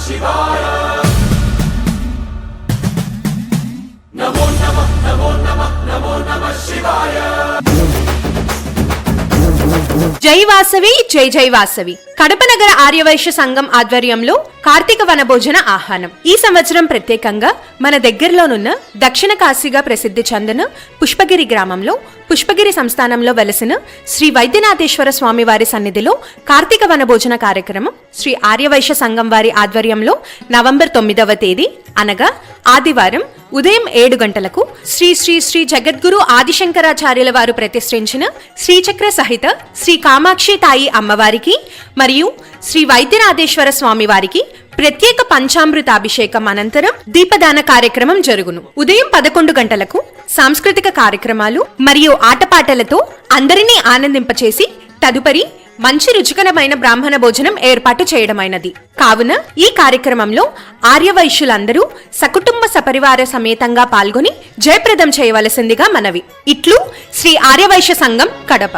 శివాయ నమో నమః నమో నమః నమో నమః శివాయ జై వాసవి జై జై వాసవి. కడప నగర ఆర్యవైశ్య సంఘం ఆధ్వర్యంలో కార్తీక వనభోజన ఆహ్వానం. ఈ సంవత్సరం ప్రత్యేకంగా మన దగ్గరలోనున్న దక్షిణ కాశీగా ప్రసిద్ధి చెందిన పుష్పగిరి గ్రామంలో పుష్పగిరి సంస్థానంలో వెలసిన శ్రీ వైద్యనాథేశ్వర స్వామి వారి సన్నిధిలో కార్తీక వనభోజన కార్యక్రమం శ్రీ ఆర్యవైశ్య సంఘం వారి ఆధ్వర్యంలో నవంబర్ 9వ తేదీ అనగా ఆదివారం ఉదయం 7 గంటలకు శ్రీ శ్రీ శ్రీ జగద్గురు ఆదిశంకరాచార్యుల వారు ప్రతిష్ఠించిన శ్రీచక్ర సహిత శ్రీ కామాక్షి తాయి అమ్మవారికి మరియు శ్రీ వైద్యనాథేశ్వర స్వామి వారికి ప్రత్యేక పంచామృతాభిషేకం అనంతరం దీపదాన కార్యక్రమం జరుగును. ఉదయం 11 గంటలకు సాంస్కృతిక కార్యక్రమాలు మరియు ఆటపాటలతో అందరినీ ఆనందింపచేసి తదుపరి మంచి రుచికరమైన బ్రాహ్మణ భోజనం ఏర్పాటు చేయడమైనది. కావున ఈ కార్యక్రమంలో ఆర్యవైశ్యులందరూ సకుటుంబ సపరివార సమేతంగా పాల్గొని జయప్రదం చేయవలసిందిగా మనవి. ఇట్లు శ్రీ ఆర్యవైశ్య సంఘం కడప.